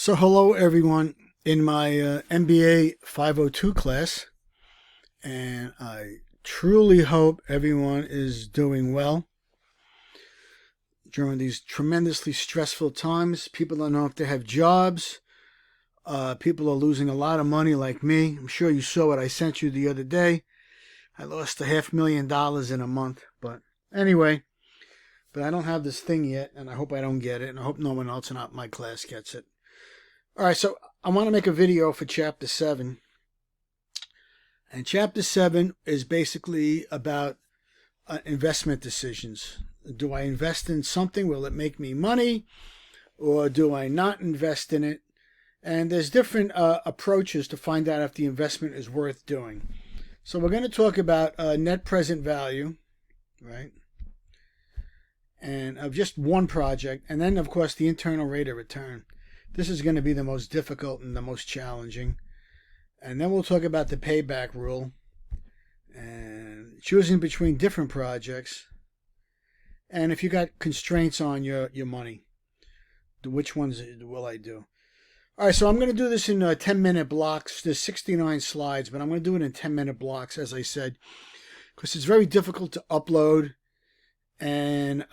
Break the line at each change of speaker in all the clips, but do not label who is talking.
So hello everyone in my MBA 502 class, and I truly hope everyone is doing well during these tremendously stressful times. People don't know if they have jobs. People are losing a lot of money like me. I'm sure you saw what I sent you the other day. I lost $500,000 in a month, but anyway, I don't have this thing yet, and I hope I don't get it, and I hope no one else in my class gets it. All right, so I want to make a video for Chapter 7. And Chapter 7 is basically about investment decisions. Do I invest in something? Will it make me money? Or do I not invest in it? And there's different approaches to find out if the investment is worth doing. So we're going to talk about net present value, right? And of just one project. And then, of course, the internal rate of return. This is going to be the most difficult and the most challenging. And then we'll talk about the payback rule and choosing between different projects. And if you got constraints on your money, which ones will I do? All right, so I'm going to do this in 10-minute blocks. There's 69 slides, but I'm going to do it in 10-minute blocks, as I said, because it's very difficult to upload. And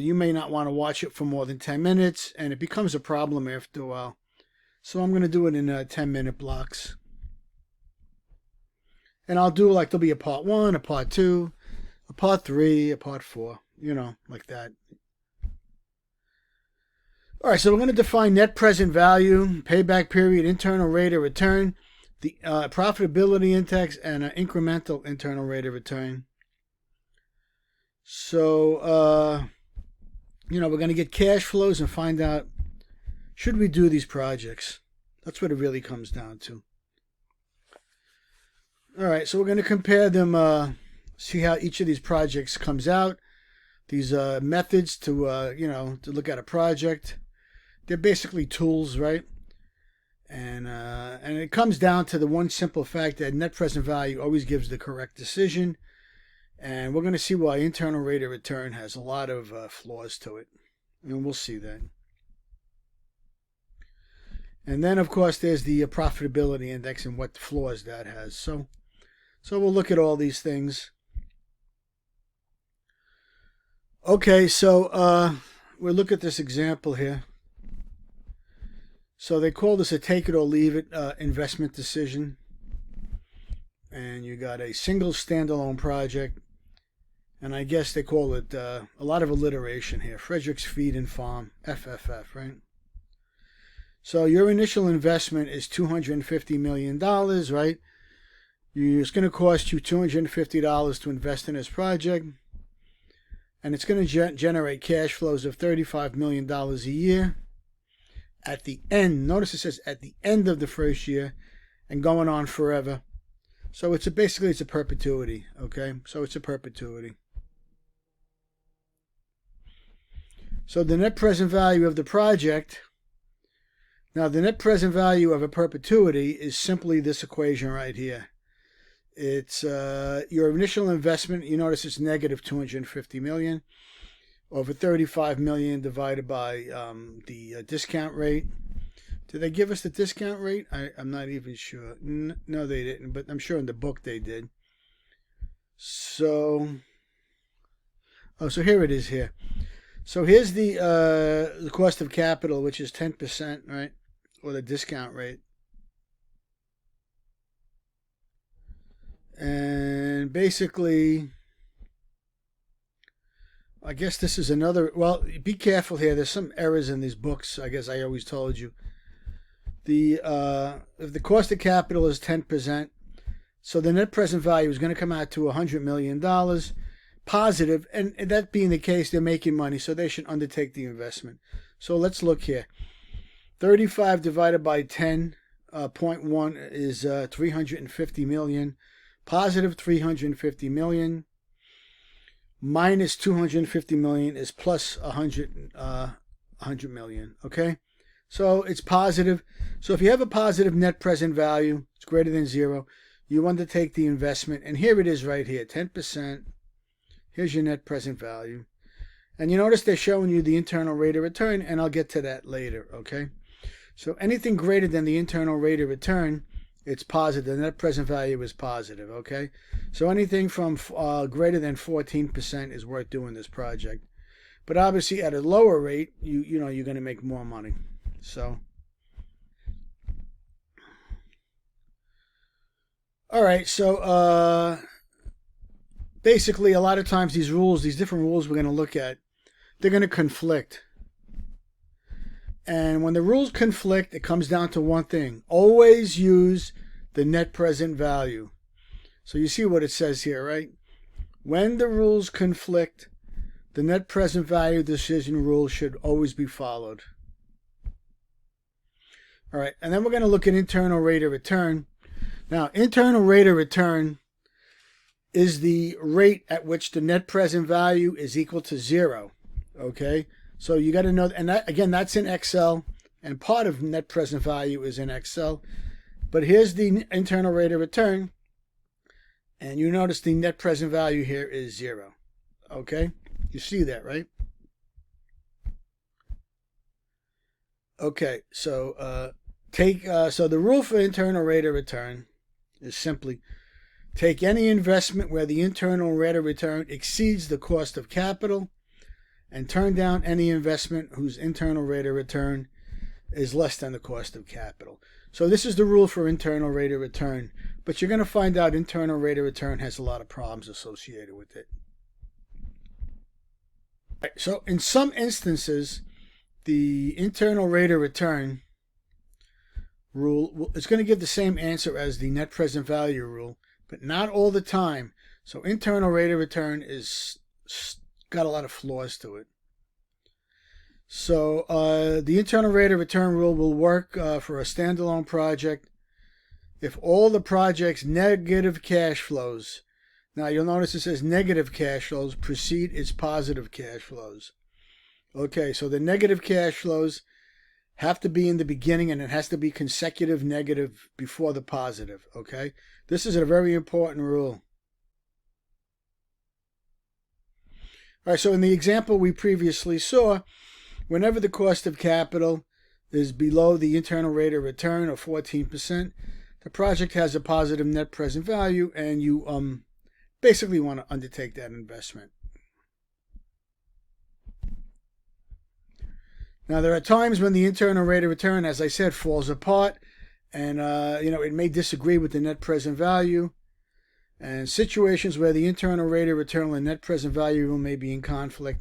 you may not want to watch it for more than 10 minutes, and it becomes a problem after a while. So I'm going to do it in 10-minute blocks. And I'll do like there'll be a part 1, a part 2, a part 3, a part 4, like that. All right, so we're going to define net present value, payback period, internal rate of return, the profitability index, and an incremental internal rate of return. So, we're going to get cash flows and find out, should we do these projects? That's what it really comes down to. All right, so we're going to compare them, see how each of these projects comes out. These methods to, to look at a project. They're basically tools, right? And it comes down to the one simple fact that net present value always gives the correct decision. And we're going to see why internal rate of return has a lot of flaws to it. And we'll see that. And then, of course, there's the profitability index and what flaws that has. So we'll look at all these things. Okay, so we'll look at this example here. So they call this a take it or leave it investment decision. And you got a single standalone project. And I guess they call it a lot of alliteration here. Frederick's Feed and Farm, FFF, right? So your initial investment is $250 million, right? It's going to cost you $250 to invest in this project. And it's going to generate cash flows of $35 million a year. At the end, notice it says at the end of the first year and going on forever. So basically it's a perpetuity, okay? So it's a perpetuity. So the net present value of the project, now the net present value of a perpetuity is simply this equation right here. It's your initial investment, you notice it's negative $250 million over $35 million divided by the discount rate. Did they give us the discount rate? I'm not even sure. No, they didn't, but I'm sure in the book they did. So here it is here. So here's the cost of capital, which is 10%, right? Or the discount rate. And basically, I guess this is another, well, be careful here. There's some errors in these books, I guess I always told you. If the cost of capital is 10%, so the net present value is going to come out to $100 million. Positive, and that being the case, they're making money, so they should undertake the investment. So let's look here. 35 divided by 10.1 is 350 million. Positive 350 million. Minus 250 million is plus 100 million. Okay, so it's positive. So if you have a positive net present value, it's greater than 0. You undertake the investment, and here it is right here, 10%. Here's your net present value. And you notice they're showing you the internal rate of return, and I'll get to that later, okay? So anything greater than the internal rate of return, it's positive. The net present value is positive, okay? So anything from greater than 14% is worth doing this project. But obviously at a lower rate, you know, you're going to make more money. So, all right, so basically a lot of times these rules, these different rules we're going to look at, they're going to conflict. And when the rules conflict, it comes down to one thing. Always use the net present value. So you see what it says here, right? When the rules conflict, the net present value decision rule should always be followed. All right, and then we're going to look at internal rate of return. Now, internal rate of return is the rate at which the net present value is equal to 0, okay? So you got to know, and that, again, that's in Excel, and part of net present value is in Excel. But here's the internal rate of return, and you notice the net present value here is 0. Okay, you see that, right? Okay, so so the rule for internal rate of return is simply take any investment where the internal rate of return exceeds the cost of capital, and turn down any investment whose internal rate of return is less than the cost of capital. So this is the rule for internal rate of return, but you're going to find out internal rate of return has a lot of problems associated with it. Right, so in some instances, the internal rate of return rule is going to give the same answer as the net present value rule, but not all the time. So internal rate of return is got a lot of flaws to it. So the internal rate of return rule will work for a standalone project if all the project's negative cash flows, now you'll notice it says negative cash flows, precede its positive cash flows. Okay, so the negative cash flows have to be in the beginning, and it has to be consecutive negative before the positive, okay? This is a very important rule. All right, so in the example we previously saw, whenever the cost of capital is below the internal rate of return of 14%, the project has a positive net present value, and you basically want to undertake that investment. Now, there are times when the internal rate of return, as I said, falls apart, and it may disagree with the net present value, and situations where the internal rate of return and the net present value may be in conflict.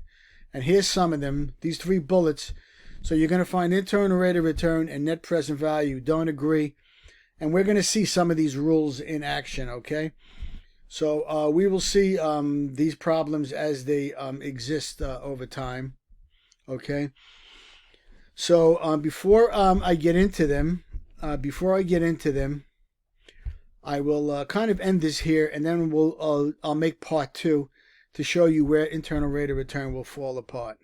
And here's some of them, these 3 bullets. So you're going to find internal rate of return and net present value don't agree. And we're going to see some of these rules in action, okay? So we will see these problems as they exist over time, okay? So before I get into them, I will kind of end this here, and then I'll make part 2 to show you where internal rate of return will fall apart.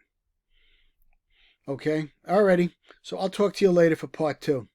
Okay, alrighty. So I'll talk to you later for part 2.